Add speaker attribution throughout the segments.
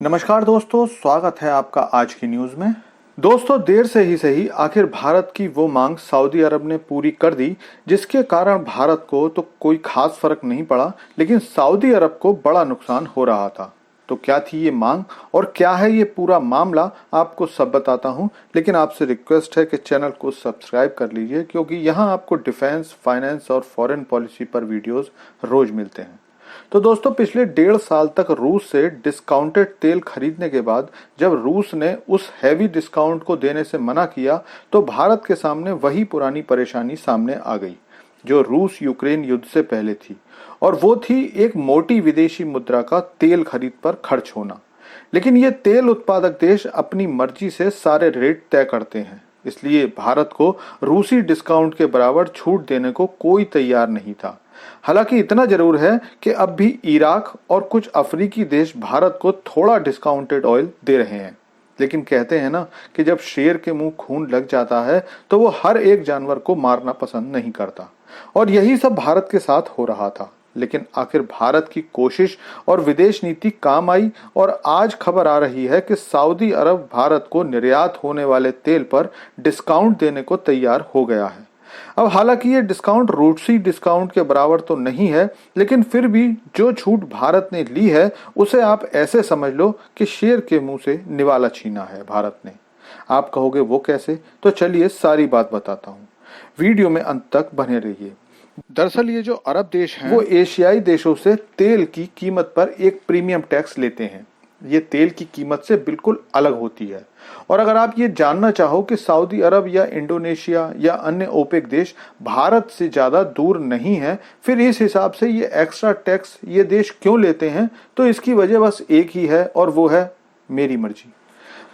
Speaker 1: नमस्कार दोस्तों, स्वागत है आपका आज की न्यूज में। दोस्तों, देर से ही सही आखिर भारत की वो मांग सऊदी अरब ने पूरी कर दी जिसके कारण भारत को तो कोई खास फर्क नहीं पड़ा, लेकिन सऊदी अरब को बड़ा नुकसान हो रहा था। तो क्या थी ये मांग और क्या है ये पूरा मामला, आपको सब बताता हूं। लेकिन आपसे रिक्वेस्ट है कि चैनल को सब्सक्राइब कर लीजिए, क्योंकि यहाँ आपको डिफेंस, फाइनेंस और फॉरेन पॉलिसी पर वीडियोस रोज मिलते हैं। तो दोस्तों, पिछले 1.5 साल तक रूस से डिस्काउंटेड तेल खरीदने के बाद जब रूस ने उस हैवी डिस्काउंट को देने से मना किया, तो भारत के सामने वही पुरानी परेशानी सामने आ गई जो रूस यूक्रेन युद्ध से पहले थी, और वो थी एक मोटी विदेशी मुद्रा का तेल खरीद पर खर्च होना। लेकिन ये तेल उत्पादक देश अपनी मर्जी से सारे रेट तय करते हैं, इसलिए भारत को रूसी डिस्काउंट के बराबर छूट देने को कोई तैयार नहीं था। हालांकि इतना जरूर है कि अब भी इराक और कुछ अफ्रीकी देश भारत को थोड़ा डिस्काउंटेड ऑयल दे रहे हैं। लेकिन कहते हैं ना कि जब शेर के मुंह खून लग जाता है तो वो हर एक जानवर को मारना पसंद नहीं करता, और यही सब भारत के साथ हो रहा था। लेकिन आखिर भारत की कोशिश और विदेश नीति काम आई, और आज खबर आ रही है कि सऊदी अरब भारत को निर्यात होने वाले तेल पर डिस्काउंट देने को तैयार हो गया है। अब हालांकि ये डिस्काउंट रूसी डिस्काउंट के बराबर तो नहीं है, लेकिन फिर भी जो छूट भारत ने ली है उसे आप ऐसे समझ लो कि शेर के मुंह से निवाला छीना है भारत ने। आप कहोगे वो कैसे? तो चलिए सारी बात बताता हूँ, वीडियो में अंत तक बने रहिए। दरअसल ये जो अरब देश हैं वो एशियाई देशों से तेल की कीमत पर एक प्रीमियम टैक्स लेते हैं। ये तेल की कीमत से बिल्कुल अलग होती है। और अगर आप ये जानना चाहो कि सऊदी अरब या इंडोनेशिया या अन्य ओपेक देश भारत से ज्यादा दूर नहीं है, फिर इस हिसाब से ये एक्स्ट्रा टैक्स ये देश क्यों लेते हैं, तो इसकी वजह बस एक ही है, और वो है मेरी मर्जी।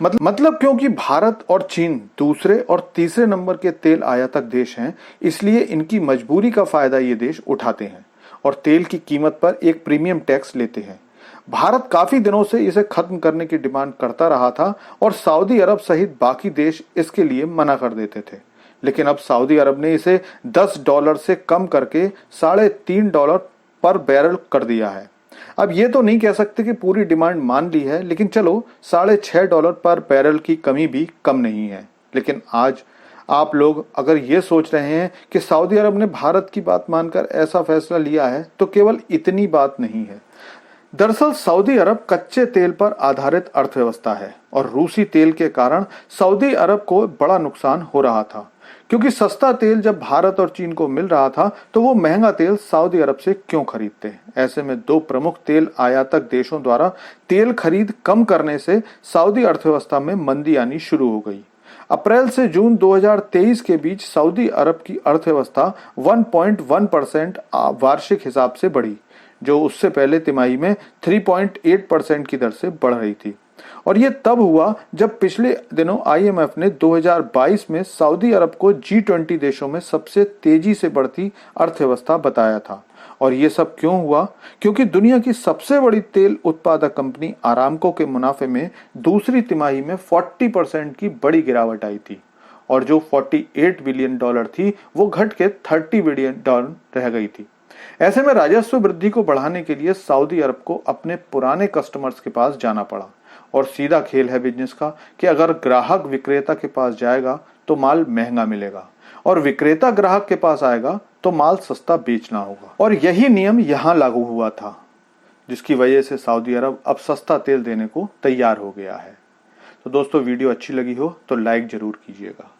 Speaker 1: मतलब क्योंकि भारत और चीन दूसरे और तीसरे नंबर के तेल आयातक देश हैं, इसलिए इनकी मजबूरी का फायदा ये देश उठाते हैं और तेल की कीमत पर एक प्रीमियम टैक्स लेते हैं। भारत काफी दिनों से इसे खत्म करने की डिमांड करता रहा था, और सऊदी अरब सहित बाकी देश इसके लिए मना कर देते थे। लेकिन अब सऊदी अरब ने इसे $10 से कम करके $3.5 पर बैरल कर दिया है। अब ये तो नहीं कह सकते कि पूरी डिमांड मान ली है, लेकिन चलो $6.5 पर बैरल की कमी भी कम नहीं है। लेकिन आज आप लोग अगर ये सोच रहे हैं कि सऊदी अरब ने भारत की बात मानकर ऐसा फैसला लिया है, तो केवल इतनी बात नहीं है। दरअसल सऊदी अरब कच्चे तेल पर आधारित अर्थव्यवस्था है, और रूसी तेल के कारण सऊदी अरब को बड़ा नुकसान हो रहा था, क्योंकि सस्ता तेल जब भारत और चीन को मिल रहा था तो वो महंगा तेल सऊदी अरब से क्यों खरीदते हैं। ऐसे में दो प्रमुख तेल आयातक देशों द्वारा तेल खरीद कम करने से सऊदी अर्थव्यवस्था में मंदी आनी शुरू हो गई। अप्रैल से जून 2023 के बीच सऊदी अरब की अर्थव्यवस्था 1.1% वार्षिक हिसाब से बढ़ी, जो उससे पहले तिमाही में 3.8% की दर से बढ़ रही थी। और ये तब हुआ जब पिछले दिनों आईएमएफ ने 2022 में सऊदी अरब को G20 देशों में सबसे तेजी से बढ़ती अर्थव्यवस्था बताया था। और ये सब क्यों हुआ? क्योंकि दुनिया की सबसे बड़ी तेल उत्पादक कंपनी आरामको के मुनाफे में दूसरी तिमाही में 40% की बड़ी गिरावट आई थी, और जो $48 बिलियन थी वो घट के $30 बिलियन रह गई थी। ऐसे में राजस्व वृद्धि को बढ़ाने के लिए सऊदी अरब को अपने पुराने कस्टमर्स के पास जाना पड़ा। और सीधा खेल है बिजनेस का कि अगर ग्राहक विक्रेता के पास जाएगा तो माल महंगा मिलेगा, और विक्रेता ग्राहक के पास आएगा तो माल सस्ता बेचना होगा। और यही नियम यहाँ लागू हुआ था, जिसकी वजह से सऊदी अरब अब सस्ता तेल देने को तैयार हो गया है। तो दोस्तों, वीडियो अच्छी लगी हो तो लाइक जरूर कीजिएगा।